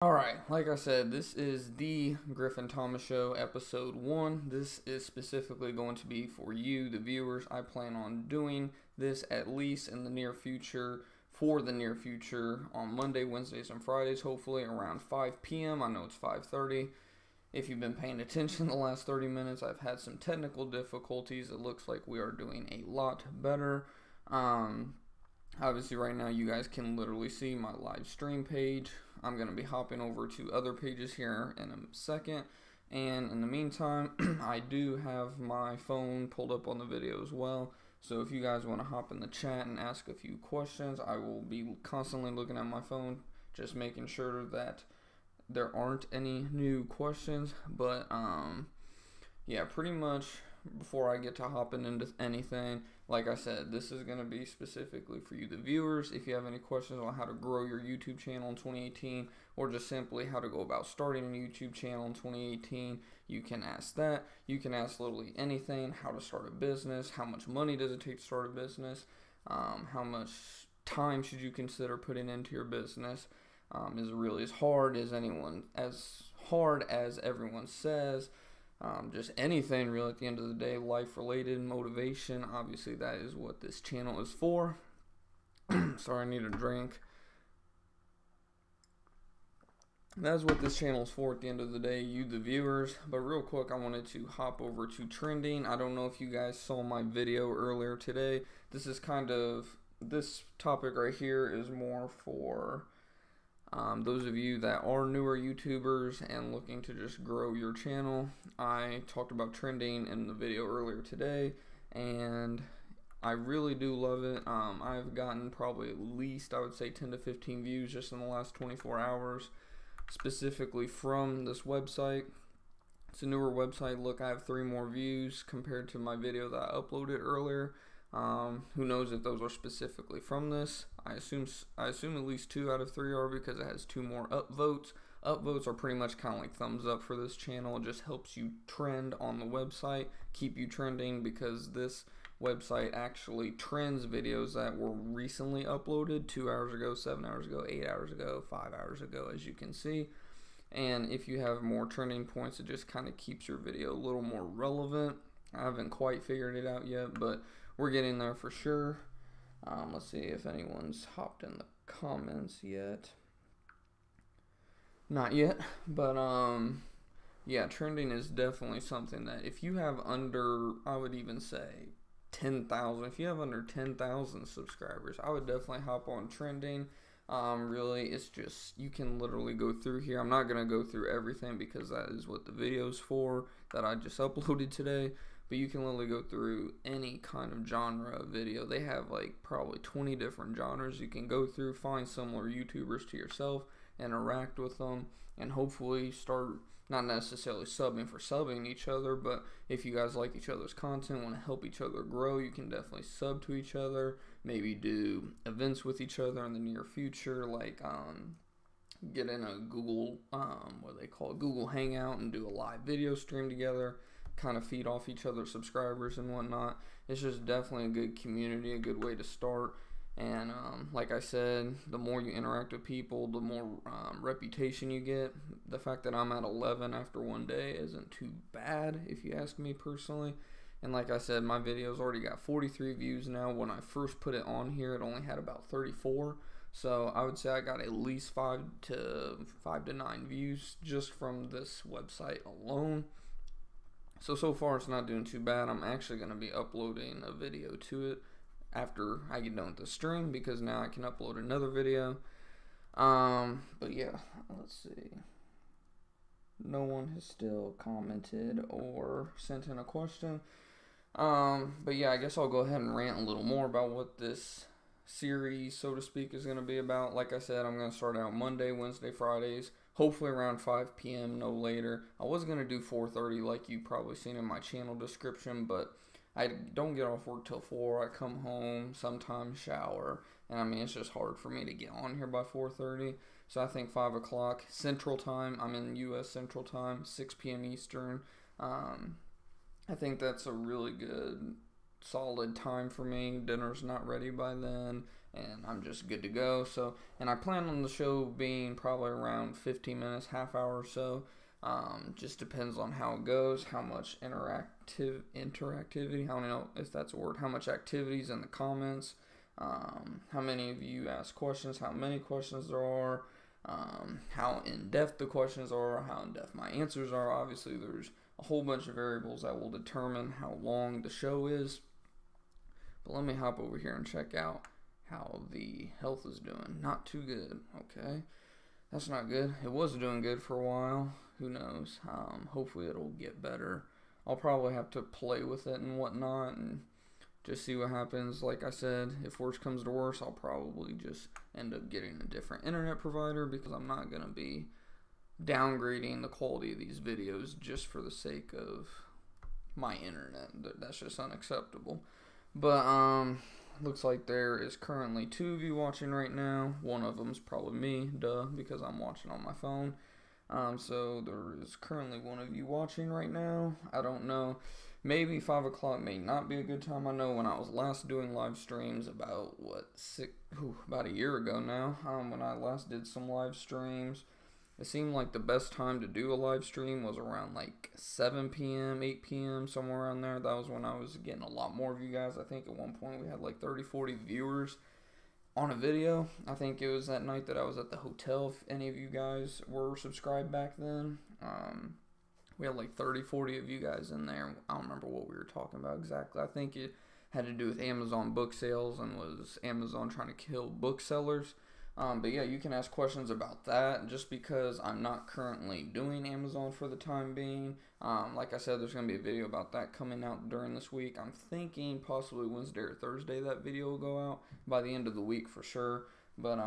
Alright, like I said, this is the Griffin Thomas Show, episode 1. This is specifically going to be for you, the viewers. I plan on doing this at least in the near future, for the near future, on Monday, Wednesdays, and Fridays, hopefully around 5 p.m. I know it's 5:30. If you've been paying attention the last 30 minutes, I've had some technical difficulties. It looks like we are doing a lot better. Obviously, right now, you guys can literally see my live stream page. I'm going to be hopping over to other pages here in a second. And in the meantime, I do have my phone pulled up on the video as well. So if you guys want to hop in the chat and ask a few questions, I will be constantly looking at my phone, just making sure that there aren't any new questions. But yeah, pretty much before I get to hopping into anything, like I said, this is going to be specifically for you, the viewers. If you have any questions on how to grow your YouTube channel in 2018, or just simply how to go about starting a YouTube channel in 2018, you can ask that. You can ask literally anything: how to start a business, how much money does it take to start a business, how much time should you consider putting into your business, is it really as hard as everyone says. Just anything really at the end of the day, life related, motivation. Obviously that is what this channel is for. Sorry, I need a drink. That's what this channel is for at the end of the day, you the viewers. But real quick, I wanted to hop over to trending. I don't know if you guys saw my video earlier today. This topic right here is more for those of you that are newer YouTubers and looking to just grow your channel. I talked about trending in the video earlier today, and I really do love it. I've gotten probably at least, I would say, 10 to 15 views just in the last 24 hours, specifically from this website. It's a newer website. Look, I have 3 more views compared to my video that I uploaded earlier. Who knows if those are specifically from this. I assume at least 2 out of 3 are, because it has 2 more upvotes. Upvotes are pretty much kind of like thumbs up for this channel. It just helps you trend on the website, keep you trending, because this website actually trends videos that were recently uploaded 2 hours ago, 7 hours ago, 8 hours ago, 5 hours ago, as you can see. And if you have more trending points, it just kind of keeps your video a little more relevant. I haven't quite figured it out yet, but we're getting there for sure. Let's see if anyone's hopped in the comments yet. Not yet, but yeah, trending is definitely something that if you have under, I would even say 10,000, if you have under 10,000 subscribers, I would definitely hop on trending. Really, it's just, you can literally go through here. I'm not going to go through everything because that is what the video's for that I just uploaded today. But you can literally go through any kind of genre of video. They have like probably 20 different genres you can go through, find similar YouTubers to yourself, interact with them, and hopefully start not necessarily subbing for subbing each other, but if you guys like each other's content, want to help each other grow, you can definitely sub to each other, maybe do events with each other in the near future, like get in a Google, what they call it, Google Hangout, and do a live video stream together, kind of feed off each other's subscribers and whatnot. It's just definitely a good community, a good way to start. And like I said, the more you interact with people, the more reputation you get. The fact that I'm at 11 after one day isn't too bad, if you ask me personally. And like I said, my video's already got 43 views now. When I first put it on here, it only had about 34. So I would say I got at least 5 to 9 views just from this website alone. So far it's not doing too bad. I'm actually going to be uploading a video to it after I get done with the stream, because now I can upload another video. But yeah, let's see. No one has still commented or sent in a question. But yeah, I guess I'll go ahead and rant a little more about what this series, so to speak, is going to be about. Like I said, I'm going to start out Monday, Wednesday, Fridays, hopefully around 5 p.m., no later. I was going to do 4:30 like you probably seen in my channel description, but I don't get off work till 4. I come home, sometimes shower, and I mean, it's just hard for me to get on here by 4:30. So I think 5 o'clock Central Time, I'm in U.S. Central Time, 6 p.m. Eastern. I think that's a really good solid time for me. Dinner's not ready by then, and I'm just good to go. So, and I plan on the show being probably around 15 minutes, half hour or so. Just depends on how it goes, how much interactivity, I don't know if that's a word, how much activities in the comments, how many of you ask questions, how many questions there are, how in-depth the questions are, how in-depth my answers are. Obviously, there's a whole bunch of variables that will determine how long the show is. But let me hop over here and check out how the health is doing. Not too good. Okay. That's not good. It was doing good for a while. Who knows? Hopefully it'll get better. I'll probably have to play with it and whatnot and just see what happens. Like I said, if worse comes to worse, I'll probably just end up getting a different internet provider, because I'm not going to be downgrading the quality of these videos just for the sake of my internet. That's just unacceptable. But looks like there is currently 2 of you watching right now. One of them's probably me, duh, because I'm watching on my phone. So there is currently 1 of you watching right now. I don't know. Maybe 5 o'clock may not be a good time. I know when I was last doing live streams about about a year ago now, when I last did some live streams, it seemed like the best time to do a live stream was around like 7 p.m., 8 p.m., somewhere around there. That was when I was getting a lot more of you guys. I think at one point we had like 30, 40 viewers on a video. I think it was that night that I was at the hotel, if any of you guys were subscribed back then. We had like 30, 40 of you guys in there. I don't remember what we were talking about exactly. I think it had to do with Amazon book sales and was Amazon trying to kill booksellers. But yeah, you can ask questions about that. Just because I'm not currently doing Amazon for the time being. Like I said, there's going to be a video about that coming out during this week. I'm thinking possibly Wednesday or Thursday that video will go out, by the end of the week for sure. But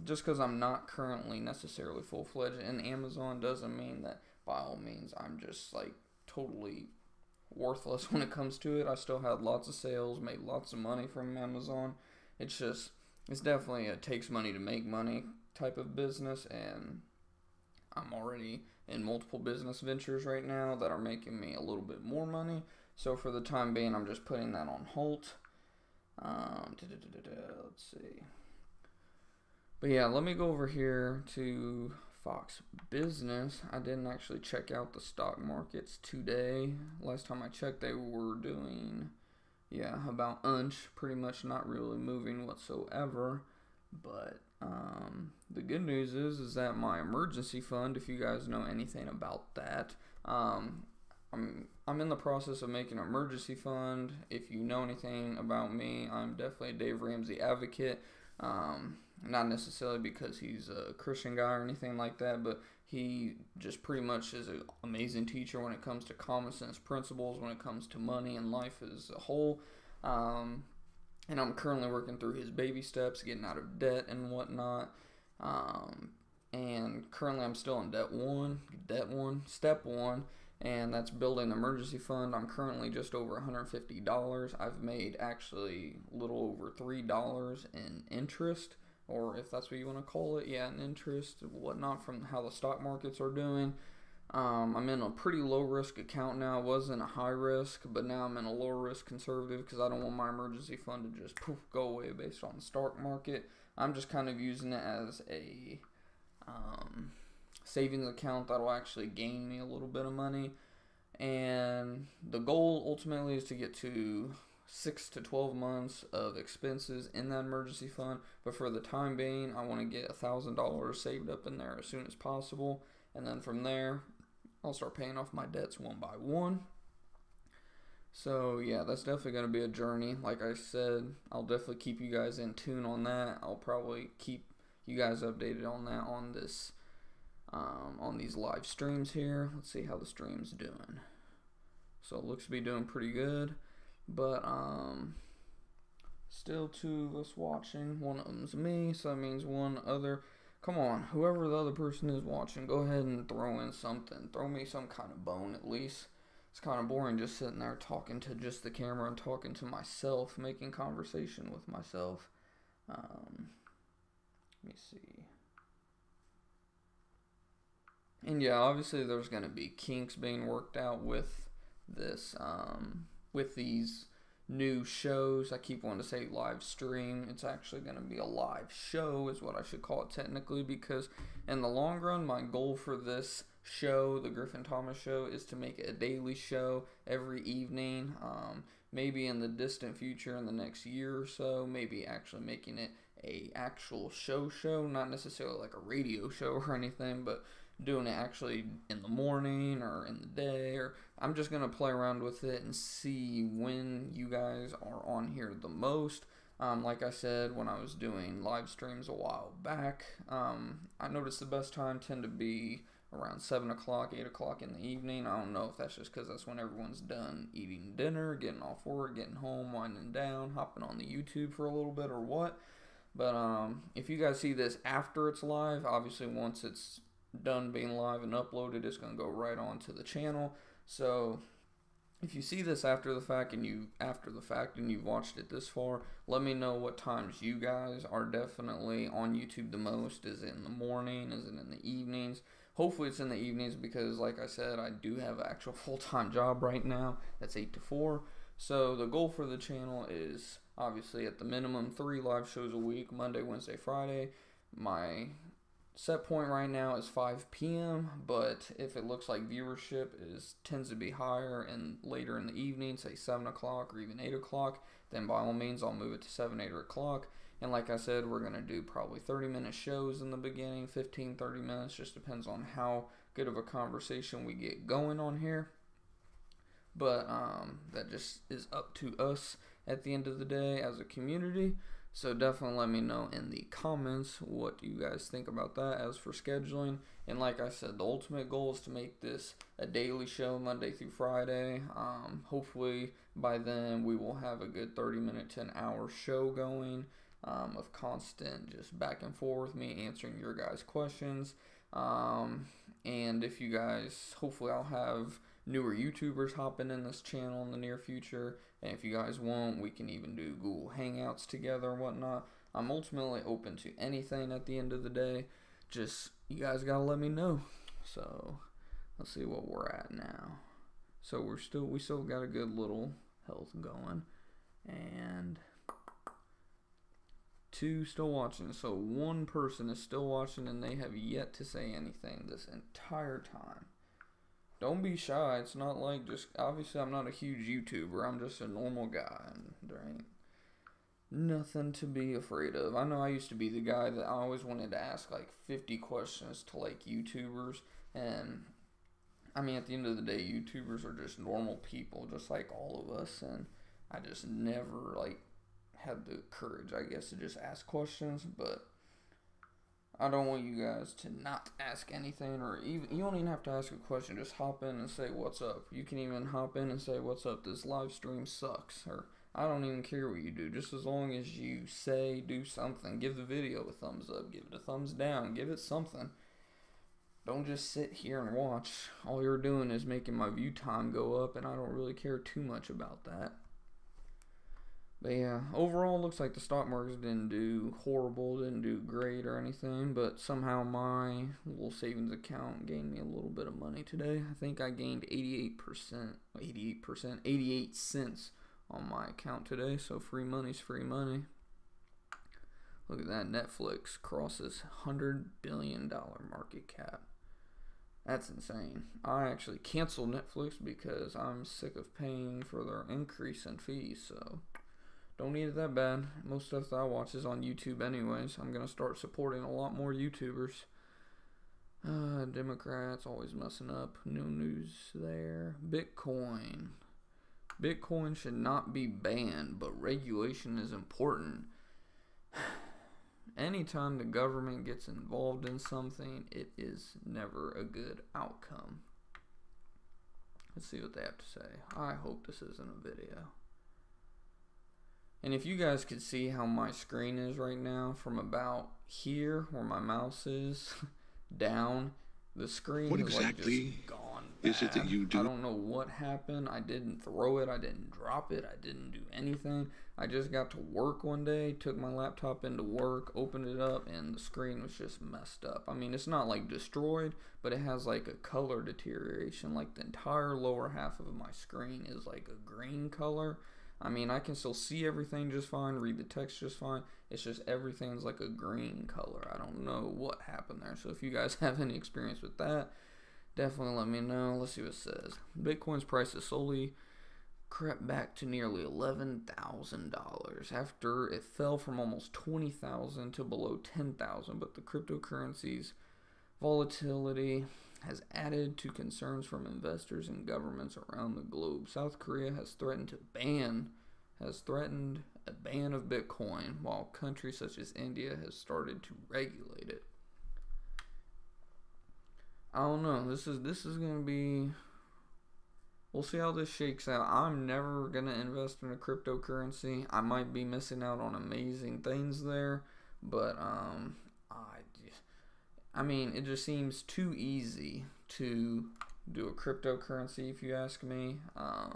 just because I'm not currently necessarily full-fledged in Amazon doesn't mean that by all means I'm just like totally worthless when it comes to it. I still had lots of sales, made lots of money from Amazon. It's definitely a takes money to make money type of business, and I'm already in multiple business ventures right now that are making me a little bit more money. So for the time being, I'm just putting that on hold. Let's see. But yeah, let me go over here to Fox Business. I didn't actually check out the stock markets today. Last time I checked, they were doing, yeah, about pretty much not really moving whatsoever. But the good news is that my emergency fund, if you guys know anything about that, I'm in the process of making an emergency fund. If you know anything about me, I'm definitely a Dave Ramsey advocate. Not necessarily because he's a Christian guy or anything like that, but he just pretty much is an amazing teacher when it comes to common sense principles, when it comes to money and life as a whole. And I'm currently working through his baby steps, getting out of debt and whatnot. And currently I'm still in step one, and that's building an emergency fund. I'm currently just over $150. I've made actually a little over $3 in interest, or if that's what you want to call it, yeah, in interest and whatnot from how the stock markets are doing. I'm in a pretty low risk account now. I was in a high risk, but now I'm in a low risk conservative because I don't want my emergency fund to just go away based on the stock market. I'm just kind of using it as a savings account that will actually gain me a little bit of money. And the goal ultimately is to get to 6 to 12 months of expenses in that emergency fund. But for the time being, I want to get $1,000 saved up in there as soon as possible. And then from there, I'll start paying off my debts one by one. So yeah, that's definitely going to be a journey. Like I said, I'll definitely keep you guys in tune on that. I'll probably keep you guys updated on that on this, on these live streams here. Let's see how the stream's doing. So it looks to be doing pretty good, but still 2 of us watching. One of them's me, so that means one other. Come on, whoever the other person is watching, go ahead and throw in something. Throw me some kind of bone at least. It's kind of boring just sitting there talking to just the camera and talking to myself, making conversation with myself. Let me see. And yeah, obviously there's going to be kinks being worked out with this, with these new shows. I keep wanting to say live stream. It's actually going to be a live show is what I should call it technically, because in the long run, my goal for this show, the Griffin Thomas Show, is to make it a daily show every evening. Maybe in the distant future, in the next year or so, maybe actually making it a actual show, not necessarily like a radio show or anything, but doing it actually in the morning or in the day, or I'm just gonna play around with it and see when you guys are on here the most. Like I said, when I was doing live streams a while back, I noticed the best time tend to be around 7 o'clock, 8 o'clock in the evening. I don't know if that's just because that's when everyone's done eating dinner, getting off work, getting home, winding down, hopping on the YouTube for a little bit or what. But if you guys see this after it's live, obviously once it's done being live and uploaded, it's going to go right onto the channel. So if you see this after the fact and you've watched it this far, let me know what times you guys are definitely on YouTube the most. Is it in the morning? Is it in the evenings? Hopefully it's in the evenings, because like I said, I do have an actual full-time job right now that's 8 to 4. So the goal for the channel is obviously at the minimum 3 live shows a week, Monday, Wednesday, Friday. My set point right now is 5 p.m., but if it looks like viewership tends to be higher and later in the evening, say 7 o'clock or even 8 o'clock, then by all means I'll move it to 7, 8 o'clock. And like I said, we're going to do probably 30-minute shows in the beginning, 15, 30 minutes, just depends on how good of a conversation we get going on here. But that just is up to us at the end of the day as a community. So definitely let me know in the comments what you guys think about that as for scheduling. And like I said, the ultimate goal is to make this a daily show Monday through Friday. Hopefully by then we will have a good 30-minute to an hour show going, of constant just back and forth, me answering your guys' questions. And if you guys, hopefully I'll have newer YouTubers hopping in this channel in the near future. And if you guys want, we can even do Google Hangouts together and whatnot. I'm ultimately open to anything at the end of the day. Just, you guys gotta let me know. So, let's see what we're at now. So we still got a good little health going. And 2 still watching. So 1 person is still watching and they have yet to say anything this entire time. Don't be shy. It's not like just, obviously I'm not a huge YouTuber. I'm just a normal guy, and there ain't nothing to be afraid of. I know I used to be the guy that I always wanted to ask like 50 questions to like YouTubers, and I mean at the end of the day, YouTubers are just normal people just like all of us, and I just never like had the courage, I guess, to just ask questions. But I don't want you guys to not ask anything, or even, you don't even have to ask a question, just hop in and say what's up. You can even hop in and say what's up, this live stream sucks, or I don't even care what you do, just as long as you do something. Give the video a thumbs up, give it a thumbs down, give it something. Don't just sit here and watch. All you're doing is making my view time go up, and I don't really care too much about that. But yeah, overall, looks like the stock market didn't do horrible, didn't do great or anything, but somehow my little savings account gained me a little bit of money today. I think I gained 88 cents on my account today, so free money's free money. Look at that, Netflix crosses $100 billion market cap. That's insane. I actually canceled Netflix because I'm sick of paying for their increase in fees, so don't need it that bad. Most stuff that I watch is on YouTube anyways. I'm going to start supporting a lot more YouTubers. Democrats always messing up. No news there. Bitcoin. Bitcoin should not be banned, but regulation is important. Anytime the government gets involved in something, it is never a good outcome. Let's see what they have to say. I hope this isn't a video. And if you guys could see how my screen is right now, from about here, where my mouse is, down, the screen what is exactly like just gone bad. Is it that you do? I don't know what happened. I didn't throw it. I didn't drop it. I didn't do anything. I just got to work one day, took my laptop into work, opened it up, and the screen was just messed up. I mean, it's not like destroyed, but it has like a color deterioration. Like the entire lower half of my screen is like a green color. I mean, I can still see everything just fine, read the text just fine. It's just everything's like a green color. I don't know what happened there. So if you guys have any experience with that, definitely let me know. Let's see what it says. Bitcoin's price is slowly crept back to nearly $11,000 after it fell from almost 20,000 to below 10,000. But the cryptocurrency's volatility has added to concerns from investors and governments around the globe. South Korea has threatened a ban of Bitcoin, while countries such as India has started to regulate it. I don't know. This is gonna be. We'll see how this shakes out. I'm never gonna invest in a cryptocurrency. I might be missing out on amazing things there, but I mean, it just seems too easy to do a cryptocurrency, if you ask me. I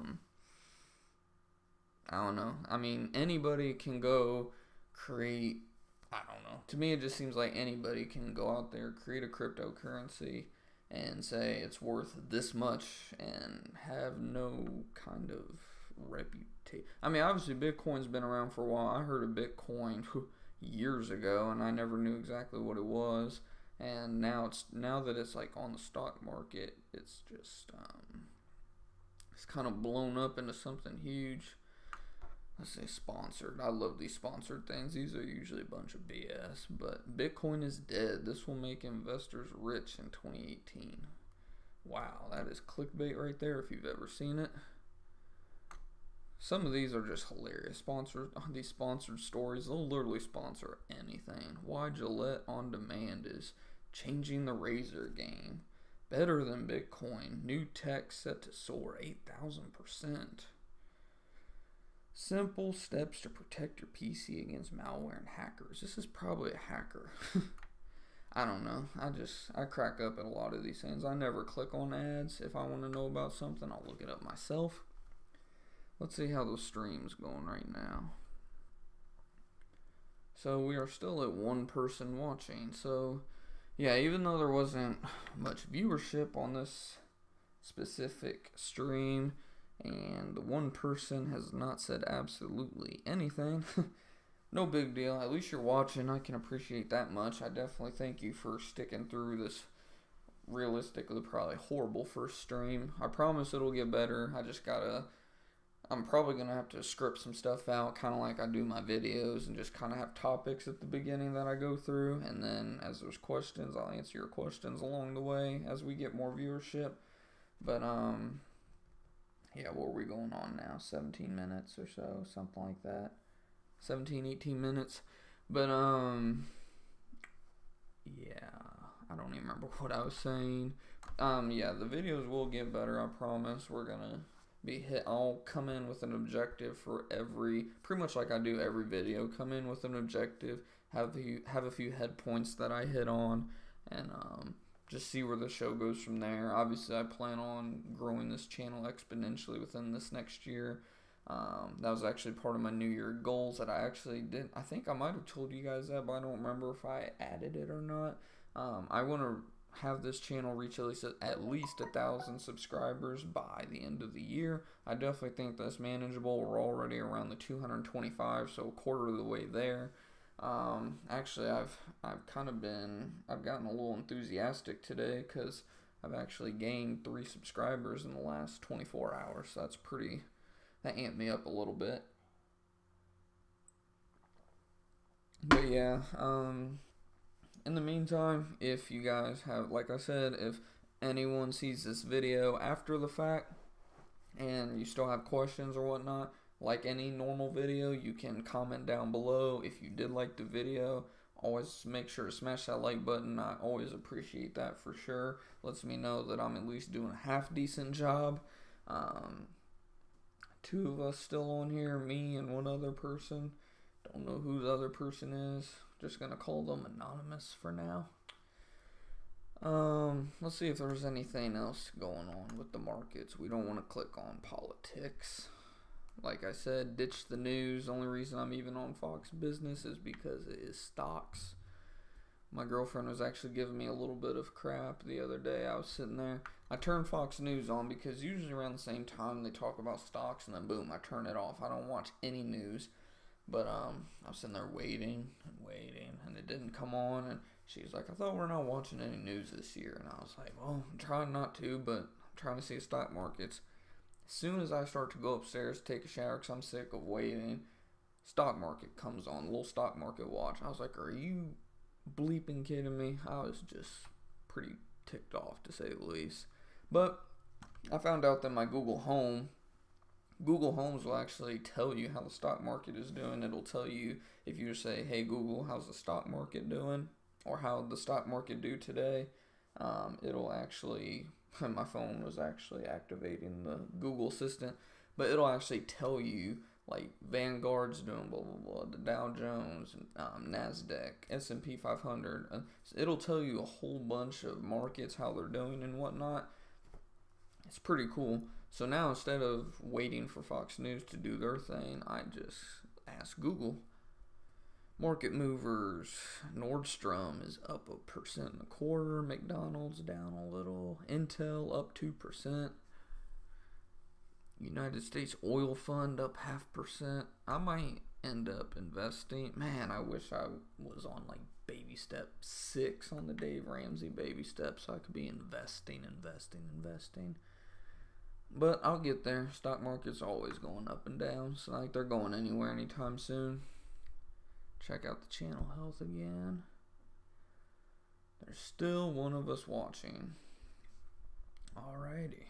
don't know. I mean, anybody can go create. I don't know. To me, it just seems like anybody can go out there, create a cryptocurrency, and say it's worth this much and have no kind of reputation. I mean, obviously Bitcoin's been around for a while. I heard of Bitcoin years ago and I never knew exactly what it was. And now that it's like on the stock market, it's just it's kind of blown up into something huge. Let's say sponsored. I love these sponsored things. These are usually a bunch of BS. But Bitcoin is dead. This will make investors rich in 2018. Wow, that is clickbait right there if you've ever seen it. Some of these are just hilarious. These sponsored stories, they'll literally sponsor anything. Why Gillette On Demand is changing the razor game. Better than Bitcoin. New tech set to soar 8,000%. Simple steps to protect your PC against malware and hackers. This is probably a hacker. I don't know. I crack up at a lot of these things. I never click on ads. If I want to know about something, I'll look it up myself. Let's see how the stream's going right now. So we are still at one person watching. So yeah, even though there wasn't much viewership on this specific stream, and the one person has not said absolutely anything, no big deal. At least you're watching. I can appreciate that much. I definitely thank you for sticking through this realistically probably horrible first stream. I promise it'll get better. I'm probably going to have to script some stuff out, kind of like I do my videos, and just kind of have topics at the beginning that I go through, and then as there's questions, I'll answer your questions along the way as we get more viewership. But, yeah, what are we going on now? 17 minutes or so, something like that. 17, 18 minutes. But, yeah, I don't even remember what I was saying. Yeah, the videos will get better, I promise. We're gonna be I'll come in with an objective for pretty much like I do every video. Come in with an objective, have a few head points that I hit on, and just see where the show goes from there. Obviously, I plan on growing this channel exponentially within this next year. That was actually part of my New Year goals that I actually did. I think I might have told you guys that, but I don't remember if I added it or not. I want to have this channel reach at least 1,000 subscribers by the end of the year. I definitely think that's manageable. We're already around the 225, so a quarter of the way there. Actually, I've gotten a little enthusiastic today because I've actually gained 3 subscribers in the last 24 hours. So that amped me up a little bit. But yeah, in the meantime, if you guys have, like I said, if anyone sees this video after the fact and you still have questions or whatnot, like any normal video, you can comment down below. If you did like the video, always make sure to smash that like button. I always appreciate that for sure. Lets me know that I'm at least doing a half decent job. 2 of us still on here, me and one other person. Don't know who the other person is. Just gonna call them anonymous for now. Let's see if there's anything else going on with the markets. We don't want to click on politics. Like I said, ditch the news. The only reason I'm even on Fox Business is because it is stocks. My girlfriend was actually giving me a little bit of crap the other day. I was sitting there. I turned Fox News on because usually around the same time they talk about stocks, and then boom, I turn it off. I don't watch any news. But I was sitting there waiting, and it didn't come on. And she's like, I thought we're not watching any news this year. And I was like, well, I'm trying not to, but I'm trying to see the stock markets. As soon as I start to go upstairs, take a shower because I'm sick of waiting, stock market comes on, little stock market watch. I was like, are you bleeping kidding me? I was just pretty ticked off, to say the least. But I found out that my Google Homes will actually tell you how the stock market is doing. It'll tell you if you say, hey Google, how's the stock market doing? Or how the stock market do today? It'll actually, my phone was actually activating the Google Assistant, but it'll actually tell you, like, Vanguard's doing blah, blah, blah, the Dow Jones, NASDAQ, S&P 500. It'll tell you a whole bunch of markets, how they're doing and whatnot. It's pretty cool. So now instead of waiting for Fox News to do their thing, I just ask Google. Market movers. Nordstrom is up 1.25%. McDonald's down a little. Intel up 2%. United States Oil Fund up 0.5%. I might end up investing. Man, I wish I was on like baby step 6 on the Dave Ramsey baby step so I could be investing. But I'll get there. Stock market's always going up and down. It's not like they're going anywhere anytime soon. Check out the channel health again. There's still one of us watching. Alrighty.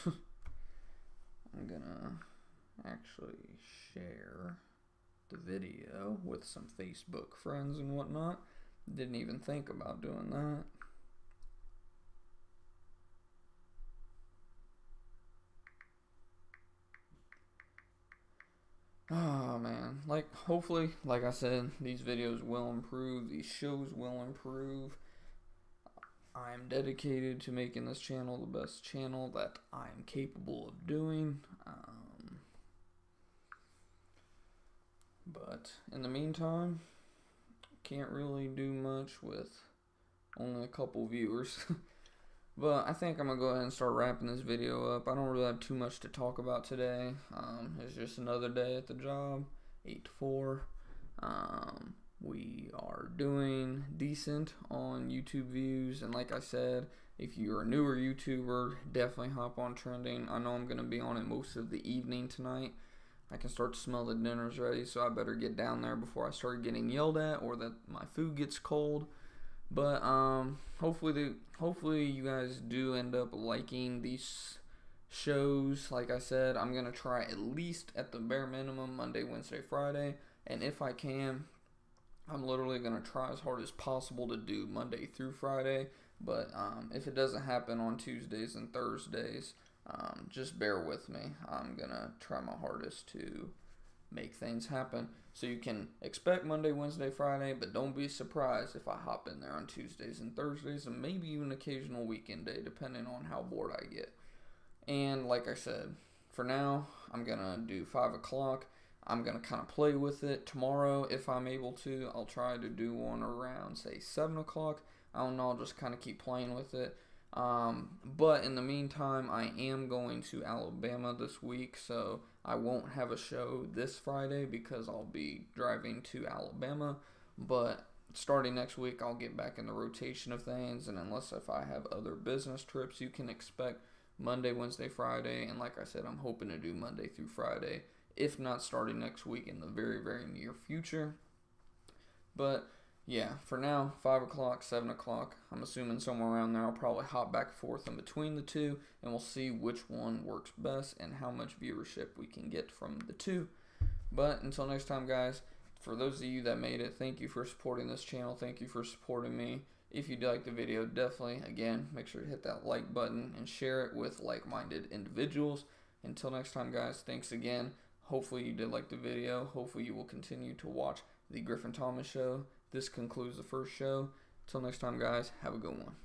I'm gonna actually share the video with some Facebook friends and whatnot. Didn't even think about doing that. Oh man, hopefully, like I said, these videos will improve, these shows will improve. I'm dedicated to making this channel the best channel that I'm capable of doing. But in the meantime, can't really do much with only a couple viewers. But I think I'm going to go ahead and start wrapping this video up. I don't really have too much to talk about today. It's just another day at the job, 8 to 4. We are doing decent on YouTube views. And like I said, if you're a newer YouTuber, definitely hop on trending. I know I'm going to be on it most of the evening tonight. I can start to smell the dinner's ready, so I better get down there before I start getting yelled at or that my food gets cold. But hopefully you guys do end up liking these shows. Like I said, I'm gonna try at least at the bare minimum Monday, Wednesday, Friday, and if I can, I'm literally gonna try as hard as possible to do Monday through Friday. But if it doesn't happen on Tuesdays and Thursdays, just bear with me. I'm gonna try my hardest to make things happen. So you can expect Monday, Wednesday, Friday, but don't be surprised if I hop in there on Tuesdays and Thursdays, and maybe even an occasional weekend day, depending on how bored I get. And like I said, for now, I'm going to do 5 o'clock. I'm going to kind of play with it. Tomorrow, if I'm able to, I'll try to do one around, say, 7 o'clock. I don't know, I'll just kind of keep playing with it. But in the meantime, I am going to Alabama this week, so I won't have a show this Friday because I'll be driving to Alabama. But starting next week, I'll get back in the rotation of things, and unless if I have other business trips, you can expect Monday, Wednesday, Friday, and like I said, I'm hoping to do Monday through Friday, if not starting next week in the very, very near future. But yeah, for now, 5 o'clock, 7 o'clock, I'm assuming somewhere around there. I'll probably hop back and forth in between the two, and we'll see which one works best and how much viewership we can get from the two. But until next time, guys, for those of you that made it, thank you for supporting this channel. Thank you for supporting me. If you liked the video, definitely, again, make sure to hit that like button and share it with like-minded individuals. Until next time, guys, thanks again. Hopefully you did like the video. Hopefully you will continue to watch The Griffin Thomas Show. This concludes the first show. Till next time, guys, have a good one.